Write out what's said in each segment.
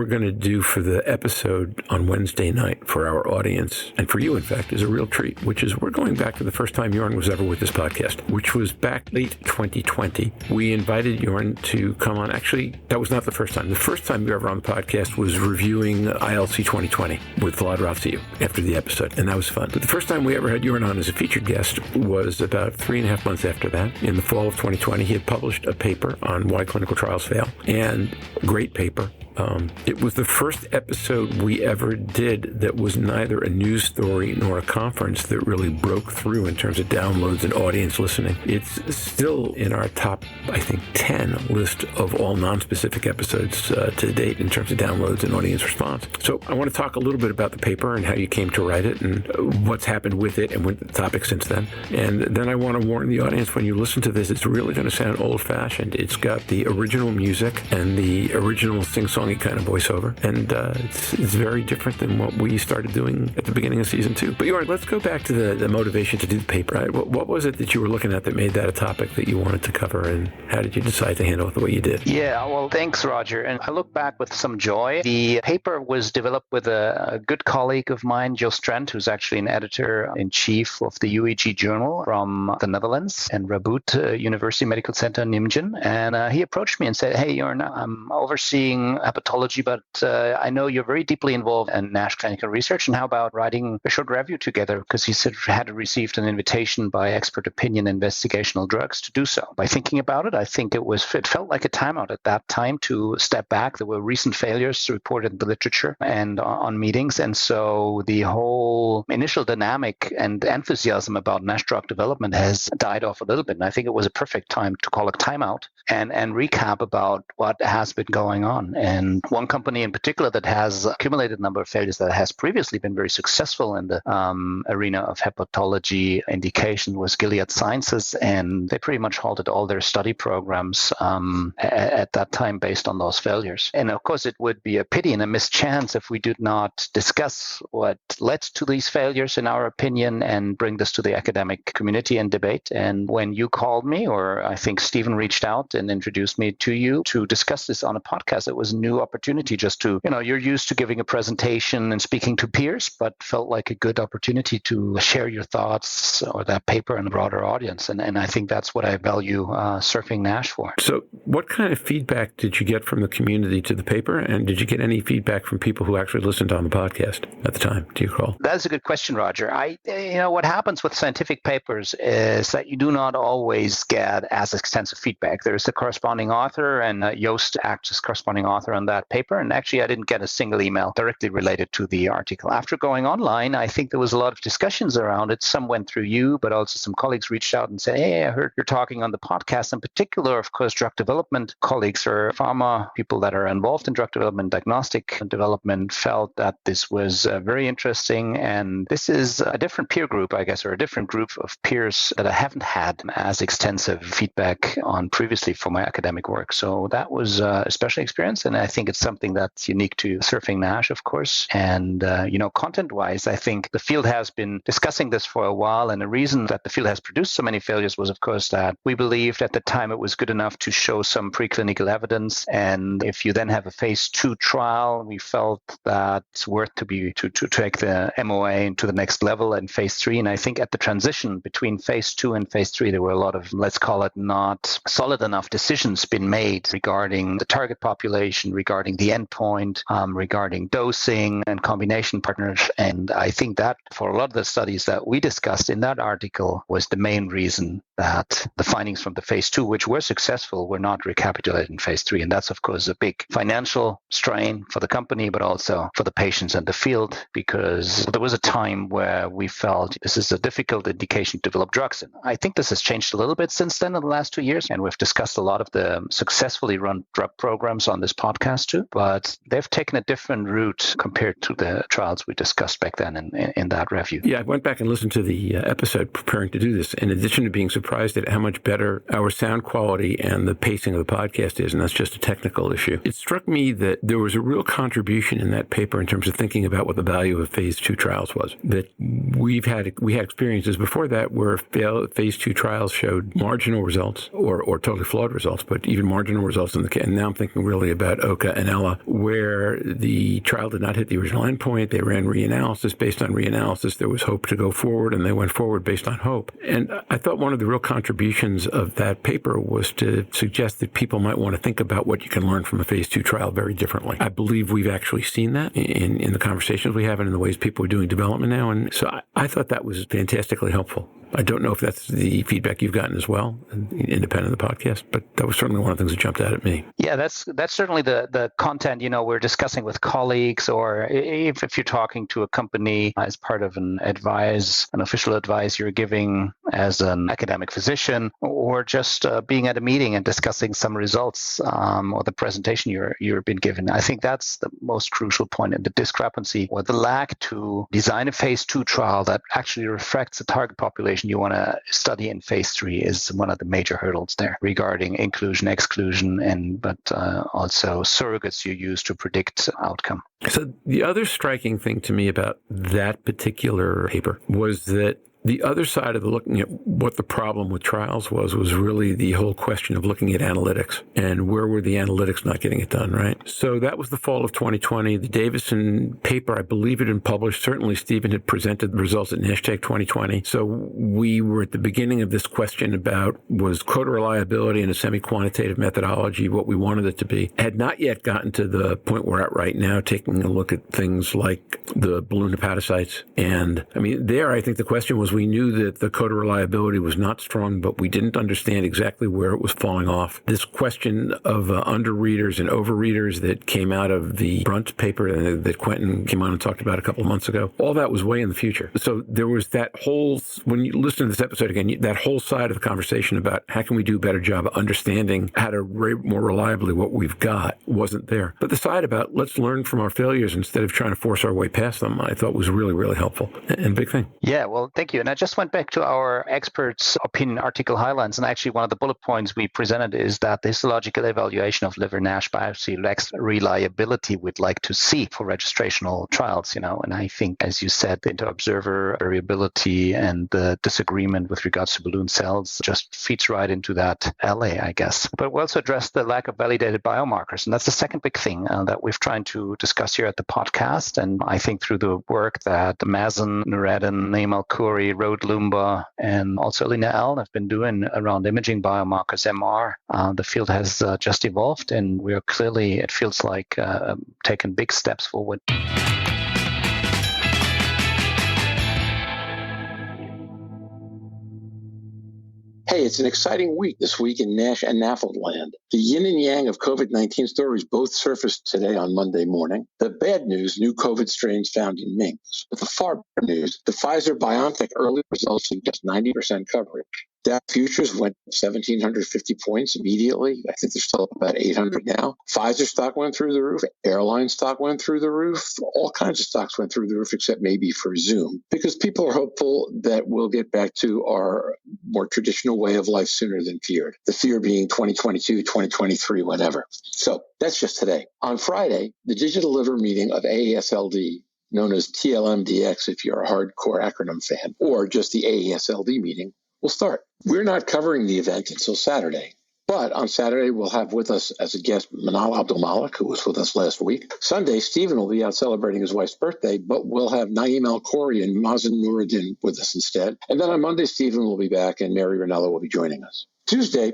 we're going to do for the episode on Wednesday night for our audience, and for you, in fact, is a real treat, which is we're going back to the first time Jörn was ever with this podcast, which was back late 2020. We invited Jörn to come on. Actually, that was not the first time. The first time you were ever on the podcast was reviewing ILC 2020 with Vlad Ravsiu after the episode, and that was fun. But the first time we ever had Jörn on as a featured guest was about 3.5 months after that. In the fall of 2020, he had published a paper on why clinical trials fail, and great paper. It was the first episode we ever did that was neither a news story nor a conference that really broke through in terms of downloads and audience listening. It's still in our top, I think, 10 list of all non-specific episodes to date in terms of downloads and audience response. So I want to talk a little bit about the paper and how you came to write it and what's happened with it and with the topic since then. And then I want to warn the audience, when you listen to this, it's really going to sound old-fashioned. It's got the original music and the original sing-songy kind of voiceover, and it's very different than what we started doing at the beginning of season 2. But Jörn, let's go back to the motivation to do the paper. Right? What was it that you were looking at that made that a topic that you wanted to cover, and how did you decide to handle it the way you did? Yeah, well, thanks, Roger. And I look back with some joy. The paper was developed with a good colleague of mine, Joe Strand, who's actually an editor-in-chief of the UEG Journal from the Netherlands and Radboud University Medical Center in Nijmegen. And he approached me and said, "Hey, Jörn, I'm overseeing hepatology, but I know you're very deeply involved in NASH clinical research, and how about writing a short review together?" Because he said had received an invitation by Expert Opinion Investigational Drugs to do so. By thinking about it, I think it felt like a timeout at that time to step back. There were recent failures reported in the literature and on meetings, and so the whole initial dynamic and enthusiasm about NASH drug development has died off a little bit, and I think it was a perfect time to call a timeout and recap about what has been going on. And one company in particular that has accumulated a number of failures that has previously been very successful in the arena of hepatology indication was Gilead Sciences, and they pretty much halted all their study programs at that time based on those failures. And of course, it would be a pity and a missed chance if we did not discuss what led to these failures, in our opinion, and bring this to the academic community and debate. And when you called me, or I think Stephen reached out and introduced me to you to discuss this on a podcast, it was a new opportunity just to, you're used to giving a presentation and speaking to peers, but felt like a good opportunity to share your thoughts or that paper in a broader audience. And I think that's what I value Surfing NASH for. So what kind of feedback did you get from the community to the paper? And did you get any feedback from people who actually listened on the podcast at the time? Do you recall? That's a good question, Roger. What happens with scientific papers is that you do not always get as extensive feedback. There's the corresponding author, and Joost acts as corresponding author on that paper. And actually, I didn't get a single email directly related to the article. After going online, I think there was a lot of discussions around it. Some went through you, but also some colleagues reached out and said, "Hey, I heard you're talking on the podcast." In particular, of course, drug development colleagues or pharma people that are involved in drug development, diagnostic development, felt that this was very interesting. And this is a different peer group, I guess, or a different group of peers that I haven't had as extensive feedback on previously for my academic work. So that was a special experience, and I think it's something that's unique to Surfing NASH, of course. And, content-wise, I think the field has been discussing this for a while, and the reason that the field has produced so many failures was, of course, that we believed at the time it was good enough to show some preclinical evidence, and if you then have a phase 2 trial, we felt that it's worth to take the MOA to the next level in phase 3. And I think at the transition between phase 2 and phase 3, there were a lot of, let's call it, not solid enough decisions been made regarding the target population, regarding the endpoint, regarding dosing and combination partners. And I think that for a lot of the studies that we discussed in that article was the main reason that the findings from the phase 2, which were successful, were not recapitulated in phase 3. And that's, of course, a big financial strain for the company, but also for the patients and the field, because there was a time where we felt this is a difficult indication to develop drugs in. I think this has changed a little bit since then in the last 2 years, and we've discussed a lot of the successfully run drug programs on this podcast too, but they've taken a different route compared to the trials we discussed back then in that review. Yeah, I went back and listened to the episode preparing to do this, in addition to being surprised at how much better our sound quality and the pacing of the podcast is, and that's just a technical issue. It struck me that there was a real contribution in that paper in terms of thinking about what the value of phase 2 trials was. That we had experiences before that where phase 2 trials showed marginal results or totally flawed results, but even marginal results and now I'm thinking really about Oka and Ella, where the trial did not hit the original endpoint. They ran reanalysis. Based on reanalysis, there was hope to go forward, and they went forward based on hope. And I thought one of the real contributions of that paper was to suggest that people might want to think about what you can learn from a phase 2 trial very differently. I believe we've actually seen that in the conversations we have and in the ways people are doing development now. And so I thought that was fantastically helpful. I don't know if that's the feedback you've gotten as well, independent of the podcast, but that was certainly one of the things that jumped out at me. Yeah, that's certainly the content, we're discussing with colleagues, or if you're talking to a company as part of an official advice you're giving as an academic physician, or just being at a meeting and discussing some results or the presentation you've been given. I think that's the most crucial point, and the discrepancy or the lack to design a phase 2 trial that actually reflects the target population you want to study in phase 3 is one of the major hurdles there regarding inclusion, exclusion, but also surrogates you use to predict outcome. So the other striking thing to me about that particular paper was that the other side of looking at what the problem with trials was really the whole question of looking at analytics and where were the analytics not getting it done, right? So that was the fall of 2020. The Davison paper, I believe it had been published. Certainly Stephen had presented the results at NASH 2020. So we were at the beginning of this question about was quota reliability and a semi-quantitative methodology what we wanted it to be. Had not yet gotten to the point we're at right now, taking a look at things like the balloon hepatocytes. And there I think the question was, we knew that the code of reliability was not strong, but we didn't understand exactly where it was falling off. This question of underreaders and overreaders that came out of the Brunt paper that Quentin came on and talked about a couple of months ago, all that was way in the future. So there was that whole, when you listen to this episode again, that whole side of the conversation about how can we do a better job of understanding how to rate more reliably what we've got wasn't there. But the side about let's learn from our failures instead of trying to force our way past them, I thought was really, really helpful and a big thing. Yeah, well, thank you. And I just went back to our experts' opinion article highlights, and actually one of the bullet points we presented is that the histological evaluation of liver NASH biopsy lacks reliability we'd like to see for registrational trials, and I think, as you said, the inter-observer variability and the disagreement with regards to balloon cells just feeds right into that alley, I guess. But we also addressed the lack of validated biomarkers, and that's the second big thing that we've tried to discuss here at the podcast, and I think through the work that Mazen, Nureddin, Naim Al-Khoury, Rode Lumba, and also Lina Allen have been doing around imaging biomarkers, MR. The field has just evolved, and we are clearly, it feels like, taking big steps forward. Hey, it's an exciting week this week in NASH and NAFLD land. The yin and yang of COVID-19 stories both surfaced today on Monday morning. The bad news, new COVID strains found in minks. But the far better news, the Pfizer-BioNTech early results suggest 90% coverage. Dow futures went 1,750 points immediately. I think they're still up about 800 now. Pfizer stock went through the roof. Airline stock went through the roof. All kinds of stocks went through the roof, except maybe for Zoom, because people are hopeful that we'll get back to our more traditional way of life sooner than feared. The fear being 2022, 2023, whatever. So that's just today. On Friday, the digital liver meeting of AASLD, known as TLMDX if you're a hardcore acronym fan, or just the AASLD meeting, will start. We're not covering the event until Saturday, but on Saturday we'll have with us as a guest Manal Abdulmalik, who was with us last week. Sunday, Stephen will be out celebrating his wife's birthday, but we'll have Naim Al-Khoury and Mazen Nureddin with us instead. And then on Monday, Stephen will be back and Mary Ranella will be joining us. Tuesday,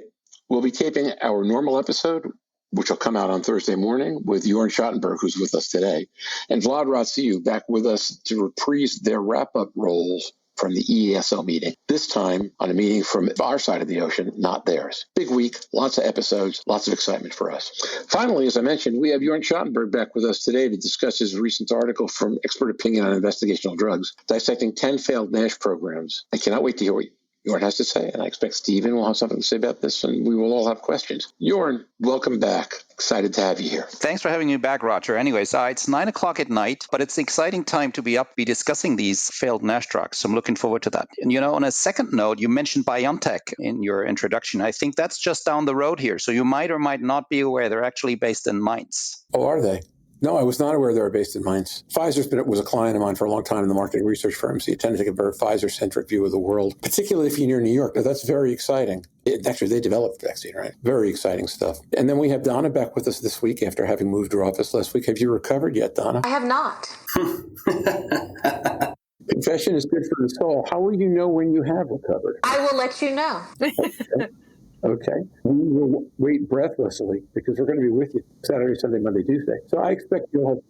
we'll be taping our normal episode, which will come out on Thursday morning, with Jörn Schattenberg, who's with us today, and Vlad Ratsiu back with us to reprise their wrap-up roles from the EASL meeting, this time on a meeting from our side of the ocean, not theirs. Big week, lots of episodes, lots of excitement for us. Finally, as I mentioned, we have Jörn Schattenberg back with us today to discuss his recent article from Expert Opinion on Investigational Drugs, dissecting 10 failed NASH programs. I cannot wait to hear what Jörn has to say, and I expect Stephen will have something to say about this, and we will all have questions. Jörn, welcome back. Excited to have you here. Thanks for having me back, Roger. Anyways, it's 9 o'clock at night, but it's an exciting time to be discussing these failed NASH drugs. So I'm looking forward to that. And, on a second note, you mentioned BioNTech in your introduction. I think that's just down the road here. So you might or might not be aware they're actually based in Mainz. Oh, are they? No, I was not aware they were based in Mainz. Was a client of mine for a long time in the marketing research firm, so you tend to take a very Pfizer-centric view of the world, particularly if you're near New York. Now, that's very exciting. Actually, they developed the vaccine, right? Very exciting stuff. And then we have Donna back with us this week after having moved her office last week. Have you recovered yet, Donna? I have not. Confession is good for the soul. How will you know when you have recovered? I will let you know. Okay. We will wait breathlessly because we're going to be with you Saturday, Sunday, Monday, Tuesday. So I expect you'll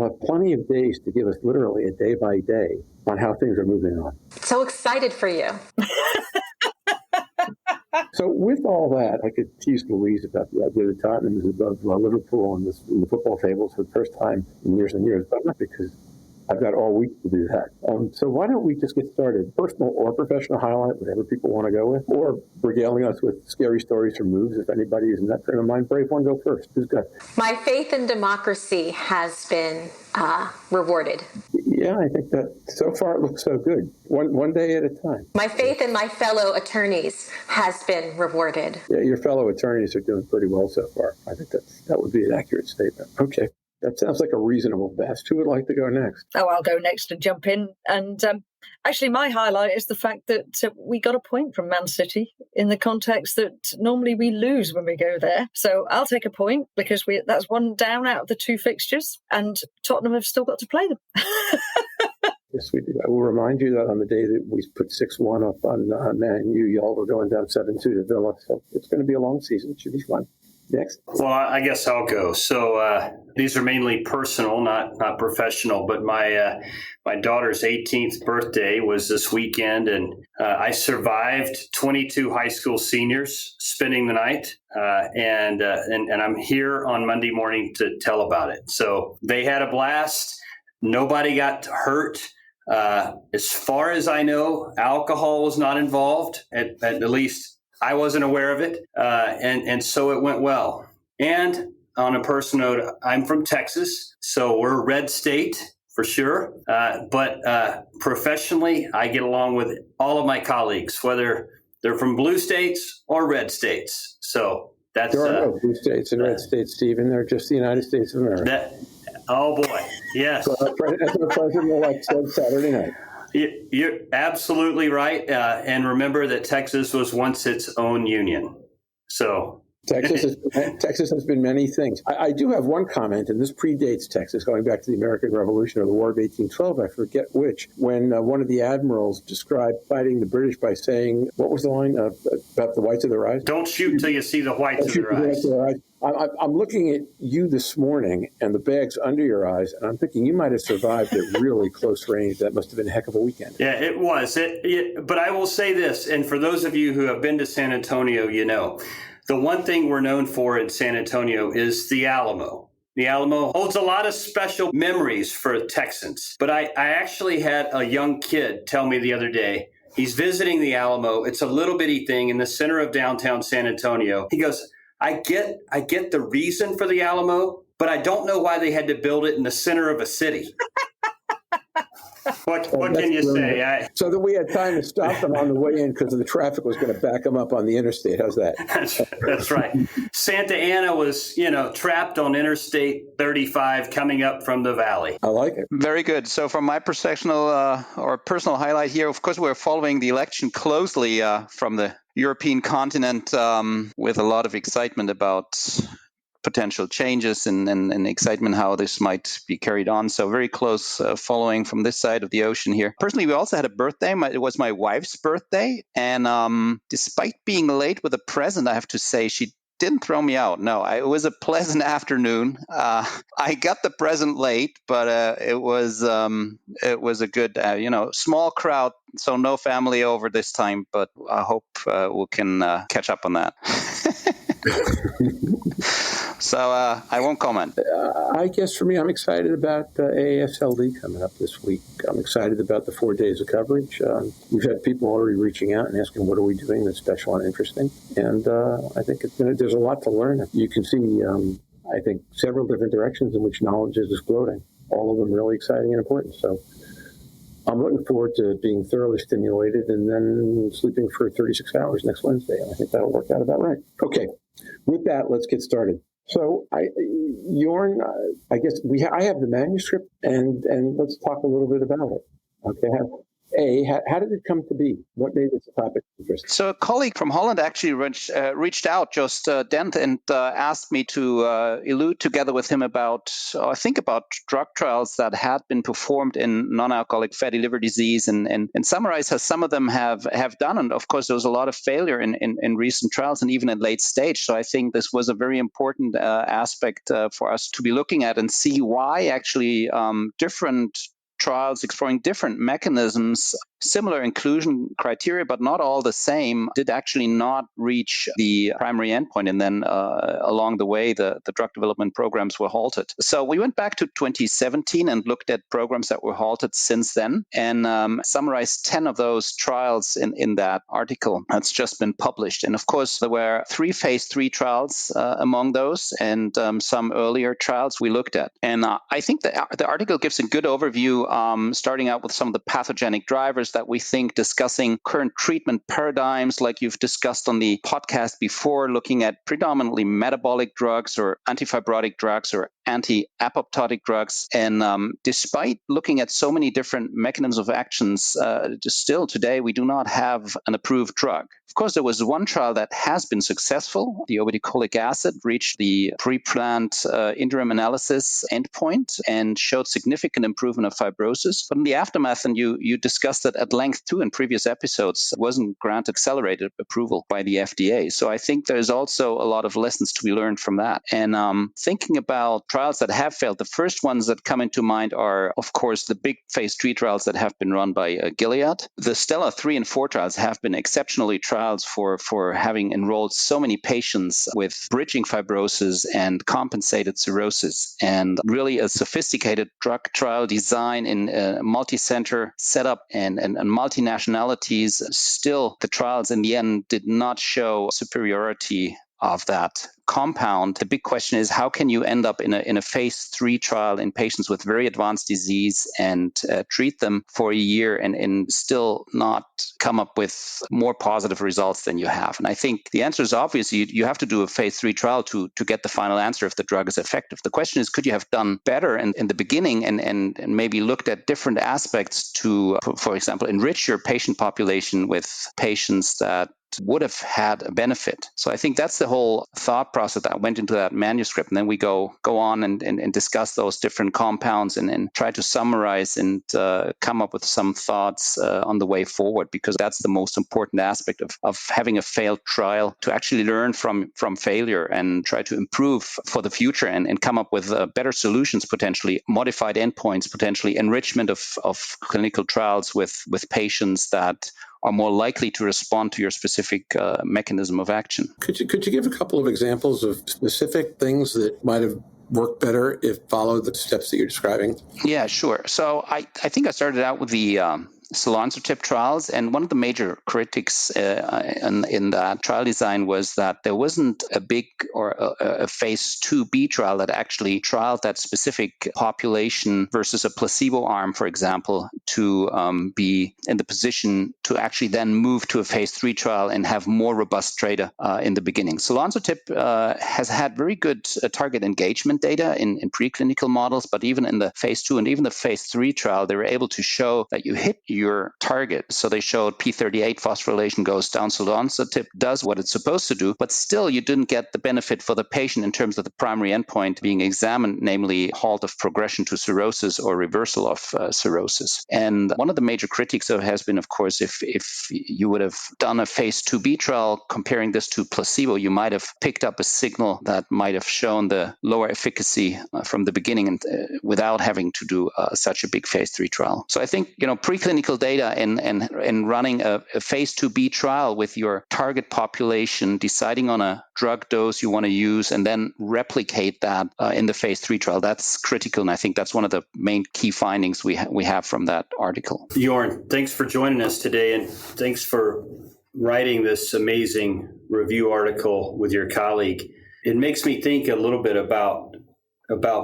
have plenty of days to give us literally a day by day on how things are moving on. So excited for you. So with all that, I could tease Louise about the idea that Tottenham is above Liverpool in the football tables for the first time in years and years, but not because I've got all week to do that. So why don't we just get started? Personal or professional highlight, whatever people want to go with, or regaling us with scary stories from moves. If anybody is in that frame of mind, brave one, go first. Who's got? My faith in democracy has been rewarded. Yeah, I think that so far it looks so good. One day at a time. My faith in my fellow attorneys has been rewarded. Yeah, your fellow attorneys are doing pretty well so far. I think that would be an accurate statement. Okay. That sounds like a reasonable best. Who would like to go next? Oh, I'll go next and jump in. And actually, my highlight is the fact that we got a point from Man City in the context that normally we lose when we go there. So I'll take a point because that's one down out of the two fixtures, and Tottenham have still got to play them. Yes, we do. I will remind you that on the day that we put 6-1 up on Man U, y'all were going down 7-2 to Villa. So it's going to be a long season. It should be fun. Next. Well, I guess I'll go. So these are mainly personal, not professional, but my daughter's 18th birthday was this weekend, and I survived 22 high school seniors spending the night, and I'm here on Monday morning to tell about it. So they had a blast. Nobody got hurt. As far as I know, alcohol was not involved, at least I wasn't aware of it, and so it went well. And on a personal note, I'm from Texas, so we're a red state for sure. But professionally, I get along with all of my colleagues, whether they're from blue states or red states. So that's there are no blue states and red states, Stephen. They're just the United States of America. Oh boy, yes. That's what the president-elect said Saturday night. You're absolutely right. And remember that Texas was once its own union. So Texas has been many things. I do have one comment, and this predates Texas, going back to the American Revolution or the War of 1812, I forget which, when one of the admirals described fighting the British by saying, what was the line about the whites of their eyes? Don't shoot till you see the whites of their eyes. I'm looking at you this morning and the bags under your eyes, and I'm thinking you might have survived at really close range. That must have been a heck of a weekend. Yeah, it was. But I will say this, and for those of you who have been to San Antonio, you know, the one thing we're known for in San Antonio is the Alamo. The Alamo holds a lot of special memories for Texans. But I actually had a young kid tell me the other day, he's visiting the Alamo. It's a little bitty thing in the center of downtown San Antonio. He goes, I get the reason for the Alamo, but I don't know why they had to build it in the center of a city. What can you say? So that we had time to stop them on the way in because the traffic was going to back them up on the interstate. How's that? That's right. Santa Ana was, trapped on Interstate 35 coming up from the valley. I like it. Very good. So from my personal highlight here, of course, we're following the election closely from the European continent with a lot of excitement about potential changes and excitement how this might be carried on. So very close following from this side of the ocean here. Personally, we also had a birthday. It was my wife's birthday. And despite being late with a present, I have to say she didn't throw me out. No, it was a pleasant afternoon. I got the present late, but it was a good, small crowd. So no family over this time, but I hope we can catch up on that. So I won't comment. I guess for me, I'm excited about AASLD coming up this week. I'm excited about the 4 days of coverage. We've had people already reaching out and asking, what are we doing that's special and interesting? And I think there's a lot to learn. You can see, I think, several different directions in which knowledge is exploding, all of them really exciting and important. So I'm looking forward to being thoroughly stimulated and then sleeping for 36 hours next Wednesday. And I think that'll work out about right. Okay. With that, let's get started. So, Jörn, I guess I have the manuscript, and let's talk a little bit about it. Okay. How did it come to be? What made this topic interesting? So a colleague from Holland actually reached out, just Dent, and asked me to allude together with him about drug trials that had been performed in non-alcoholic fatty liver disease, and summarize how some of them have done. And of course, there was a lot of failure in recent trials and even at late stage. So I think this was a very important aspect for us to be looking at and see why actually different trials exploring different mechanisms, similar inclusion criteria, but not all the same, did actually not reach the primary endpoint. And then along the way, the drug development programs were halted. So we went back to 2017 and looked at programs that were halted since then and summarized 10 of those trials in that article that's just been published. And of course, there were 3 phase 3 trials among those and some earlier trials we looked at. And I think the article gives a good overview, starting out with some of the pathogenic drivers that we think, discussing current treatment paradigms like you've discussed on the podcast before, looking at predominantly metabolic drugs or antifibrotic drugs or anti-apoptotic drugs. And despite looking at so many different mechanisms of actions, still today we do not have an approved drug. Of course, there was one trial that has been successful. The obeticholic acid reached the pre-planned interim analysis endpoint and showed significant improvement of fibrosis. But in the aftermath, and you discussed it at length too in previous episodes, wasn't granted accelerated approval by the FDA. So I think there's also a lot of lessons to be learned from that. And thinking about trials that have failed, the first ones that come into mind are, of course, the big phase 3 trials that have been run by Gilead. The Stella 3 and 4 trials have been exceptionally trials for having enrolled so many patients with bridging fibrosis and compensated cirrhosis, and really a sophisticated drug trial design in a multi-center setup and multinationalities. Still, the trials in the end did not show superiority of that compound. The big question is, how can you end up in a phase 3 trial in patients with very advanced disease and treat them for a year and still not come up with more positive results than you have? And I think the answer is obvious. You have to do a phase 3 trial to get the final answer if the drug is effective. The question is, could you have done better in the beginning and maybe looked at different aspects to, for example, enrich your patient population with patients that would have had a benefit? So I think that's the whole thought process that went into that manuscript. And then we go on and discuss those different compounds and try to summarize and come up with some thoughts on the way forward, because that's the most important aspect of having a failed trial, to actually learn from failure and try to improve for the future and come up with better solutions, potentially modified endpoints, potentially enrichment of clinical trials with patients that are more likely to respond to your specific mechanism of action. Could you give a couple of examples of specific things that might have worked better if followed the steps that you're describing? Yeah, sure. So I think I started out with the selonsertib trials, and one of the major critics in that trial design was that there wasn't a big or a phase 2b trial that actually trialed that specific population versus a placebo arm, for example, to be in the position to actually then move to a phase 3 trial and have more robust data in the beginning. Selonsertib has had very good target engagement data in preclinical models, but even in the phase 2 and even the phase 3 trial, they were able to show that you hit your target. So they showed P38 phosphorylation goes down, selonsertib does what it's supposed to do, but still you didn't get the benefit for the patient in terms of the primary endpoint being examined, namely halt of progression to cirrhosis or reversal of cirrhosis. And one of the major critiques has been, of course, if you would have done a phase 2b trial comparing this to placebo, you might have picked up a signal that might have shown the lower efficacy from the beginning and without having to do such a big phase 3 trial. So I think, preclinical data and running a phase 2b trial with your target population, deciding on a drug dose you want to use, and then replicate that in the phase 3 trial, that's critical. And I think that's one of the main key findings we have from that article. Jörn, thanks for joining us today, and thanks for writing this amazing review article with your colleague. It makes me think a little bit about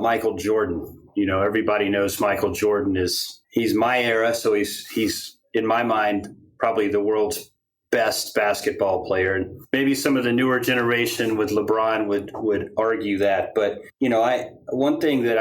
Michael Jordan. Everybody knows Michael Jordan he's my era, so he's in my mind probably the world's best basketball player. And maybe some of the newer generation with LeBron would argue that. But, one thing that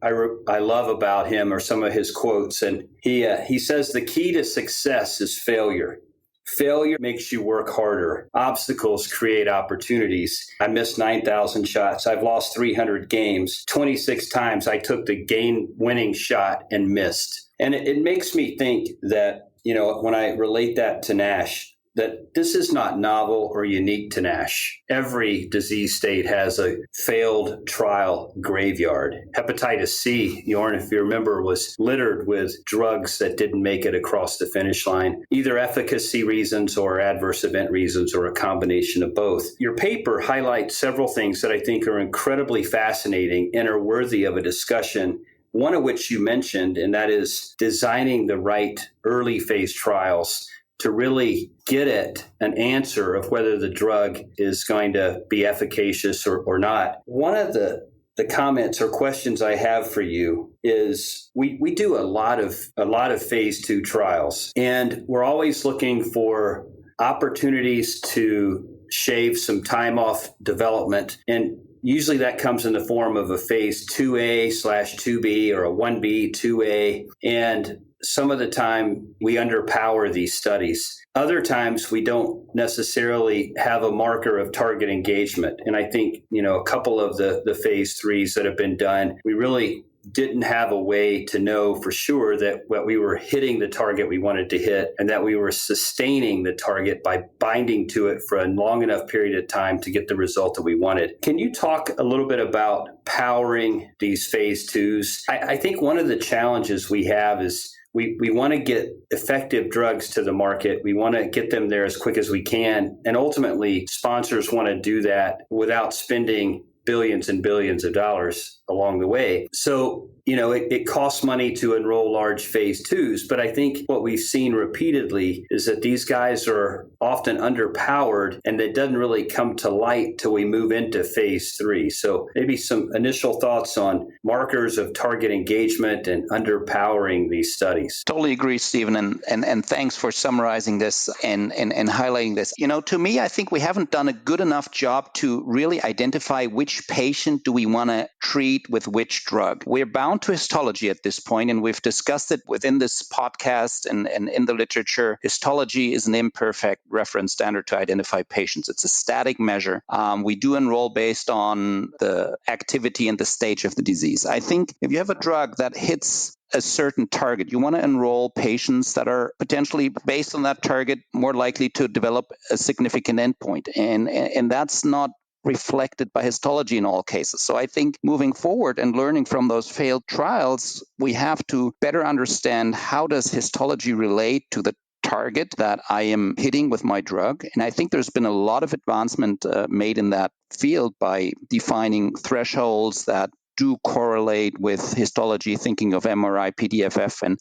I love about him are some of his quotes. And he says the key to success is failure. Failure makes you work harder. Obstacles create opportunities. I missed 9,000 shots. I've lost 300 games. 26 times I took the game-winning shot and missed. And it makes me think that, when I relate that to NASH, that this is not novel or unique to NASH. Every disease state has a failed trial graveyard. Hepatitis C, Jörn, if you remember, was littered with drugs that didn't make it across the finish line, either efficacy reasons or adverse event reasons or a combination of both. Your paper highlights several things that I think are incredibly fascinating and are worthy of a discussion, one of which you mentioned, and that is designing the right early phase trials to really get at an answer of whether the drug is going to be efficacious or not. One of the comments or questions I have for you is we do a lot of phase 2 trials, and we're always looking for opportunities to shave some time off development. And usually that comes in the form of a phase 2A/2B or a 1B, 2A. And some of the time we underpower these studies. Other times we don't necessarily have a marker of target engagement. And I think, a couple of the phase 3s that have been done, we really didn't have a way to know for sure that we were hitting the target we wanted to hit and that we were sustaining the target by binding to it for a long enough period of time to get the result that we wanted. Can you talk a little bit about powering these phase 2s? I think one of the challenges we have is we want to get effective drugs to the market. We want to get them there as quick as we can. And ultimately, sponsors want to do that without spending billions and billions of dollars along the way. So, it costs money to enroll large phase 2s, but I think what we've seen repeatedly is that these guys are often underpowered and it doesn't really come to light till we move into phase 3. So maybe some initial thoughts on markers of target engagement and underpowering these studies. Totally agree, Stephen, and thanks for summarizing this and highlighting this. To me, I think we haven't done a good enough job to really identify which patient do we want to treat with which drug. We're bound to histology at this point, and we've discussed it within this podcast and in the literature. Histology is an imperfect reference standard to identify patients. It's a static measure. We do enroll based on the activity and the stage of the disease. I think if you have a drug that hits a certain target, you want to enroll patients that are potentially, based on that target, more likely to develop a significant endpoint. And that's not reflected by histology in all cases. So I think moving forward and learning from those failed trials, we have to better understand how does histology relate to the target that I am hitting with my drug. And I think there's been a lot of advancement made in that field by defining thresholds that do correlate with histology, thinking of MRI, PDFF, and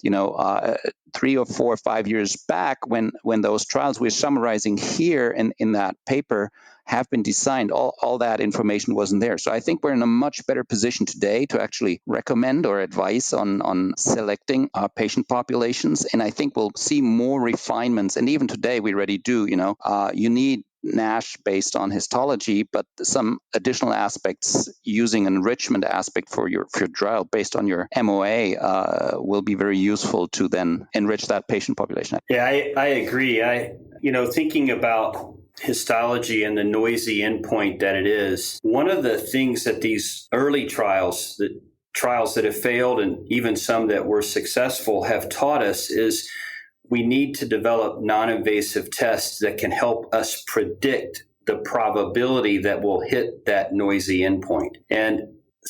3 or 4 or 5 years back when those trials we're summarizing here in that paper have been designed, all that information wasn't there. So I think we're in a much better position today to actually recommend or advise on selecting patient populations. And I think we'll see more refinements. And even today we already do, you need NASH based on histology, but some additional aspects using an enrichment aspect for your trial based on your MOA will be very useful to then enrich that patient population. Yeah, I agree. Thinking about histology and the noisy endpoint that it is, one of the things that these early trials that have failed and even some that were successful have taught us is we need to develop non-invasive tests that can help us predict the probability that we'll hit that noisy endpoint. And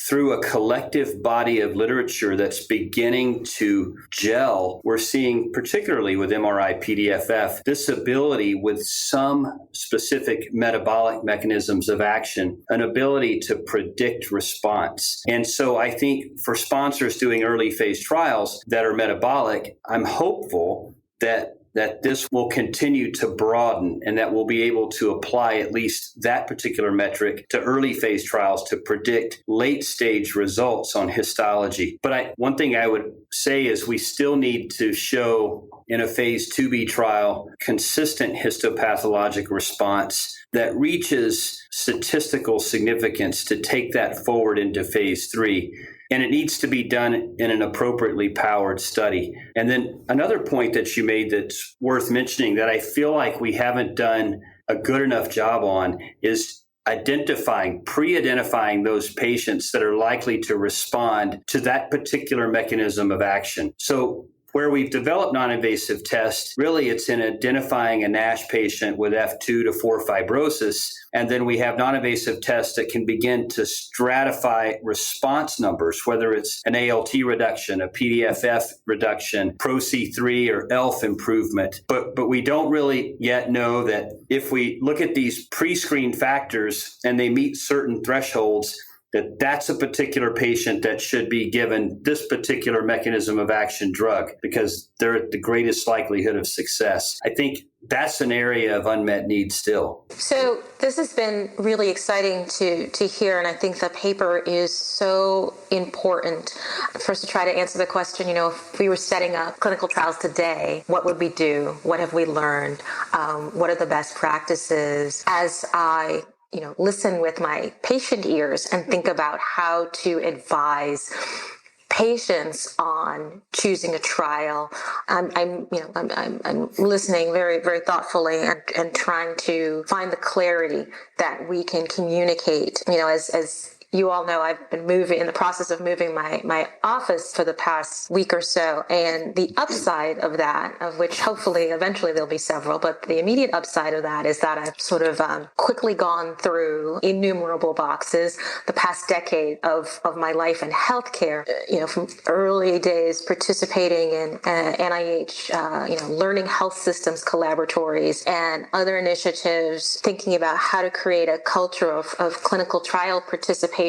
through a collective body of literature that's beginning to gel, we're seeing, particularly with MRI PDFF, this ability with some specific metabolic mechanisms of action, an ability to predict response. And so I think for sponsors doing early phase trials that are metabolic, I'm hopeful that that this will continue to broaden and that we'll be able to apply at least that particular metric to early phase trials to predict late stage results on histology. But one thing I would say is we still need to show in a phase 2b trial consistent histopathologic response that reaches statistical significance to take that forward into phase 3. And it needs to be done in an appropriately powered study. And then another point that you made that's worth mentioning that I feel like we haven't done a good enough job on is pre-identifying those patients that are likely to respond to that particular mechanism of action. So where we've developed non-invasive tests, really it's in identifying a NASH patient with F2 to 4 fibrosis. And then we have non-invasive tests that can begin to stratify response numbers, whether it's an ALT reduction, a PDFF reduction, ProC3 or ELF improvement. But we don't really yet know that if we look at these pre-screened factors and they meet certain thresholds, that's a particular patient that should be given this particular mechanism of action drug because they're at the greatest likelihood of success. I think that's an area of unmet need still. So this has been really exciting to hear, and I think the paper is so important. First, to try to answer the question, if we were setting up clinical trials today, what would we do? What have we learned? What are the best practices? As I listen with my patient ears and think about how to advise patients on choosing a trial. I'm listening very, very thoughtfully and trying to find the clarity that we can communicate. As you all know, I've been in the process of moving my office for the past week or so. And the upside of that, of which hopefully eventually there'll be several, but the immediate upside of that is that I've sort of quickly gone through innumerable boxes the past decade of my life in healthcare, from early days participating in NIH, learning health systems collaboratories and other initiatives, thinking about how to create a culture of clinical trial participation,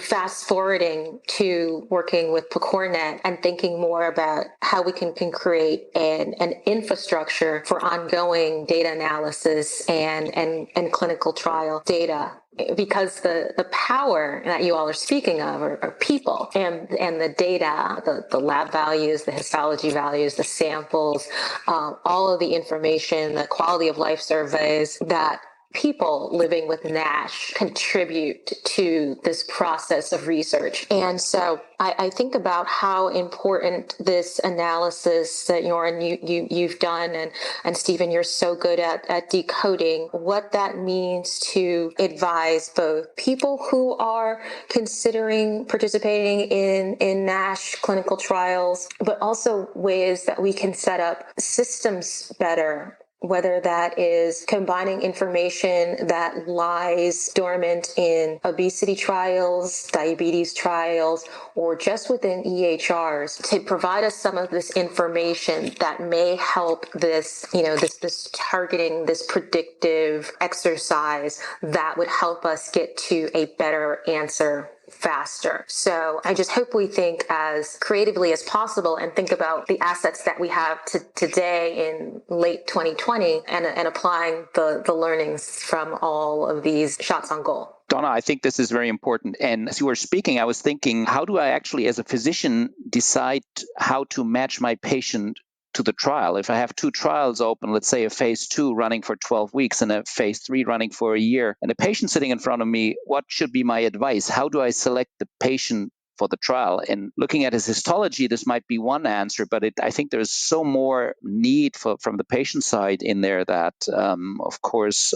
fast forwarding to working with PCORNet and thinking more about how we can create an infrastructure for ongoing data analysis and clinical trial data. Because the power that you all are speaking of are people and the data, the lab values, the histology values, the samples, all of the information, the quality of life surveys that people living with NASH contribute to this process of research. And so I think about how important this analysis that you've done, and Stephen, you're so good at decoding what that means to advise both people who are considering participating in NASH clinical trials, but also ways that we can set up systems better, whether that is combining information that lies dormant in obesity trials, diabetes trials, or just within EHRs, to provide us some of this information that may help this targeting, this predictive exercise that would help us get to a better answer faster. So I just hope we think as creatively as possible and think about the assets that we have today in late 2020 and applying the learnings from all of these shots on goal. Donna, I think this is very important. And as you were speaking, I was thinking, how do I actually, as a physician, decide how to match my patient to the trial? If I have two trials open, let's say a phase 2 running for 12 weeks and a phase 3 running for a year, and a patient sitting in front of me, what should be my advice? How do I select the patient for the trial? And looking at his histology, this might be one answer, but I think there's so more need from the patient side in there that, of course,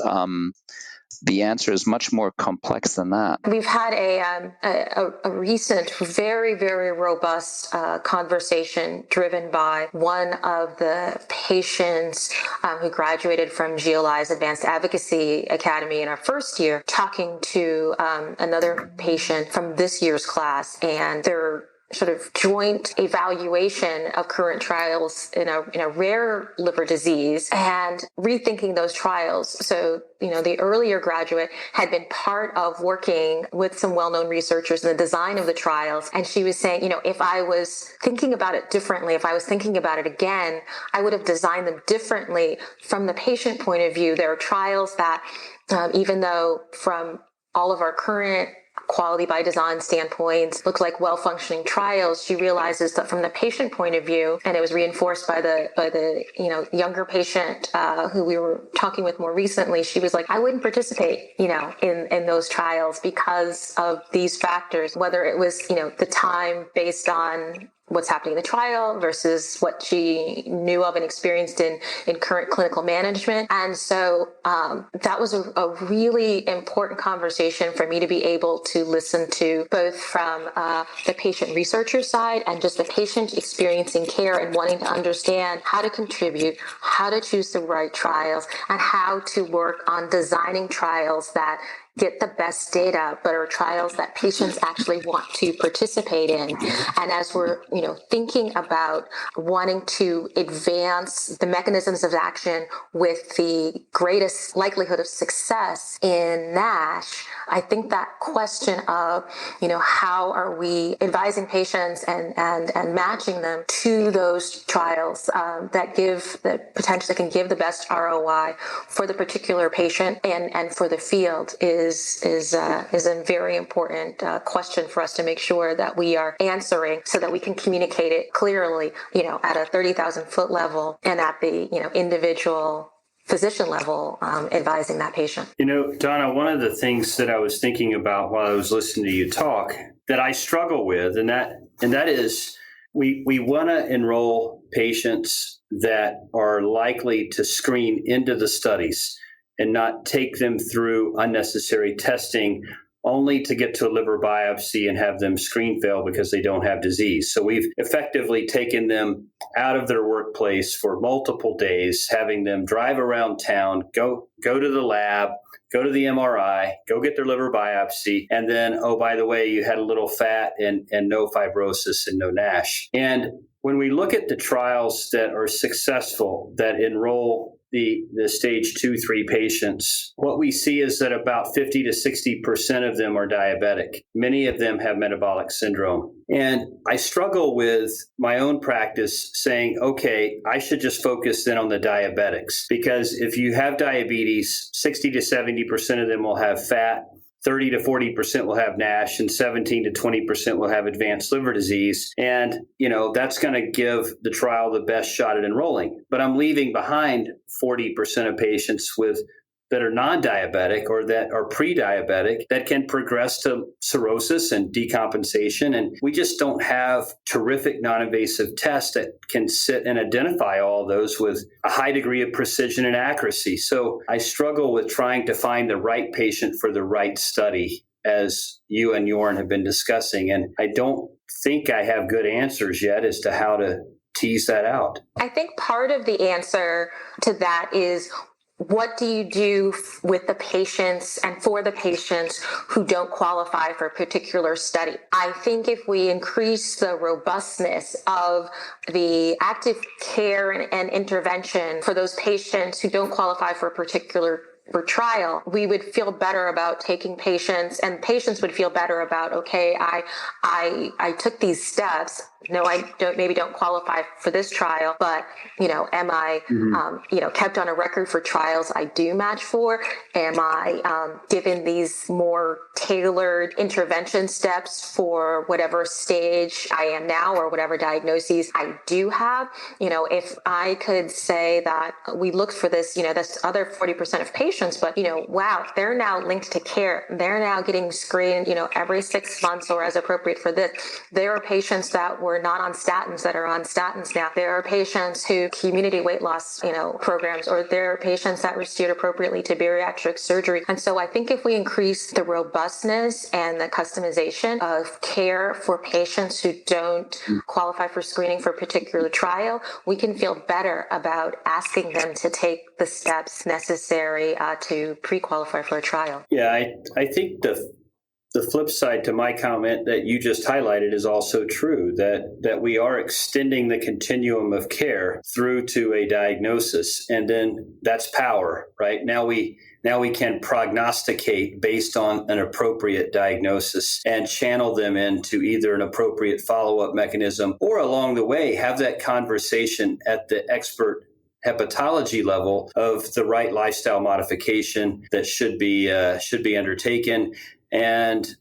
the answer is much more complex than that. We've had a recent, very, very robust conversation driven by one of the patients who graduated from GLI's Advanced Advocacy Academy in our first year, talking to another patient from this year's class, and their sort of joint evaluation of current trials in a rare liver disease and rethinking those trials. So, the earlier graduate had been part of working with some well-known researchers in the design of the trials. And she was saying, if I was thinking about it differently, if I was thinking about it again, I would have designed them differently from the patient point of view. There are trials that, even though from all of our current quality by design standpoints look like well-functioning trials, she realizes that from the patient point of view, and it was reinforced by the younger patient who we were talking with more recently, she was like, I wouldn't participate in those trials because of these factors, whether it was the time based on what's happening in the trial versus what she knew of and experienced in current clinical management. And so that was a really important conversation for me to be able to listen to, both from the patient researcher side and just the patient experiencing care and wanting to understand how to contribute, how to choose the right trials, and how to work on designing trials that get the best data, but are trials that patients actually want to participate in. And as we're, thinking about wanting to advance the mechanisms of action with the greatest likelihood of success in NASH, I think that question of, how are we advising patients and matching them to those trials that potentially can give the best ROI for the particular patient and for the field is a very important question for us to make sure that we are answering, so that we can communicate it clearly, at a 30,000 foot level and at the individual physician level, advising that patient. Donna, one of the things that I was thinking about while I was listening to you talk that I struggle with, and that is we want to enroll patients that are likely to screen into the studies and not take them through unnecessary testing only to get to a liver biopsy and have them screen fail because they don't have disease. So we've effectively taken them out of their workplace for multiple days, having them drive around town, go to the lab, go to the MRI, go get their liver biopsy, and then, oh, by the way, you had a little fat and no fibrosis and no NASH. And when we look at the trials that are successful, that enroll the stage 2-3 patients, what we see is that about 50 to 60% of them are diabetic. Many of them have metabolic syndrome. And I struggle with my own practice saying, okay, I should just focus then on the diabetics, because if you have diabetes, 60 to 70% of them will have fat, 30 to 40% will have NASH, and 17 to 20% will have advanced liver disease. And, that's going to give the trial the best shot at enrolling. But I'm leaving behind 40% of patients that are non-diabetic or that are pre-diabetic that can progress to cirrhosis and decompensation. And we just don't have terrific non-invasive tests that can sit and identify all those with a high degree of precision and accuracy. So I struggle with trying to find the right patient for the right study, as you and Jörn have been discussing. And I don't think I have good answers yet as to how to tease that out. I think part of the answer to that is, what do you do with the patients and for the patients who don't qualify for a particular study? I think if we increase the robustness of the active care and intervention for those patients who don't qualify for a particular trial, we would feel better about taking patients, and patients would feel better about, okay, I took these steps. No, I don't qualify for this trial, but, am I, kept on a record for trials I do match for? Am I given these more tailored intervention steps for whatever stage I am now or whatever diagnoses I do have? If I could say that we looked for this, this other 40% of patients, but, wow, they're now linked to care. They're now getting screened, every 6 months or as appropriate for this. There are patients that were not on statins that are on statins now. There are patients who community weight loss, programs, or there are patients that were steered appropriately to bariatric surgery. And so I think if we increase the robustness and the customization of care for patients who don't qualify for screening for a particular trial, we can feel better about asking them to take the steps necessary to pre-qualify for a trial. Yeah, I think the the flip side to my comment that you just highlighted is also true, that we are extending the continuum of care through to a diagnosis. And then that's power, right? Now we can prognosticate based on an appropriate diagnosis and channel them into either an appropriate follow-up mechanism, or along the way, have that conversation at the expert hepatology level of the right lifestyle modification that should be undertaken, and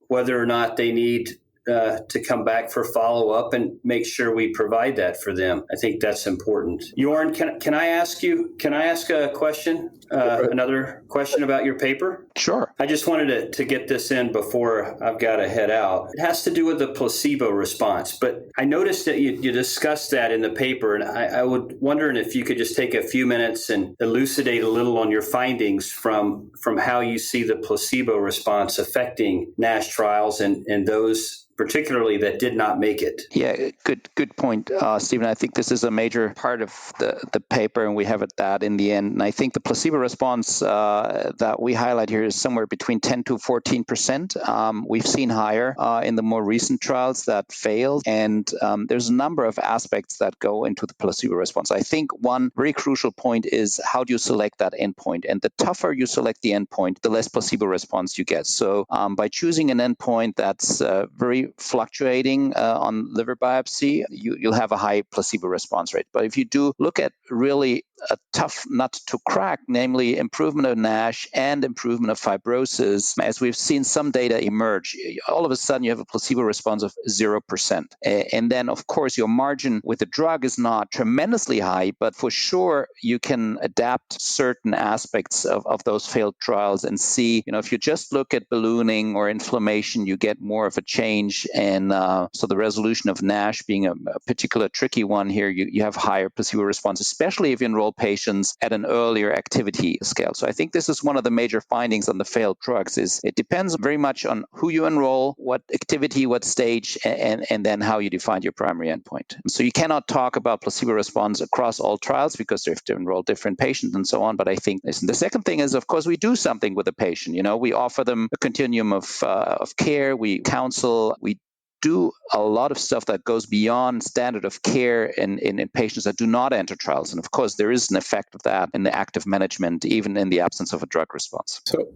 whether or not they need to come back for follow-up, and make sure we provide that for them. I think that's important. Jörn, can I ask a question? Another question about your paper? Sure. I just wanted to get this in before I've got to head out. It has to do with the placebo response, but I noticed that you discussed that in the paper, and I would wonder if you could just take a few minutes and elucidate a little on your findings from how you see the placebo response affecting NASH trials and those particularly that did not make it. Yeah, good point, Stephen. I think this is a major part of the paper, and we have that in the end. And I think the placebo response that we highlight here is somewhere between 10 to 14%. We've seen higher in the more recent trials that failed, and there's a number of aspects that go into the placebo response. I think one very crucial point is how do you select that endpoint? And the tougher you select the endpoint, the less placebo response you get. So by choosing an endpoint that's very fluctuating on liver biopsy, you'll have a high placebo response rate. But if you do look at really a tough nut to crack, namely improvement of NASH and improvement of fibrosis, as we've seen some data emerge, all of a sudden you have a placebo response of 0%. And then, of course, your margin with the drug is not tremendously high, but for sure you can adapt certain aspects of those failed trials and see, if you just look at ballooning or inflammation, you get more of a change. And so the resolution of NASH being a particular tricky one here, you have higher placebo response, especially if you enroll patients at an earlier activity scale. So I think this is one of the major findings on the failed drugs is it depends very much on who you enroll, what activity, what stage, and then how you define your primary endpoint. So you cannot talk about placebo response across all trials because they have to enroll different patients and so on. But I think the second thing is, of course, we do something with the patient. We offer them a continuum of care, we counsel, we do a lot of stuff that goes beyond standard of care in patients that do not enter trials. And of course, there is an effect of that in the active management, even in the absence of a drug response. So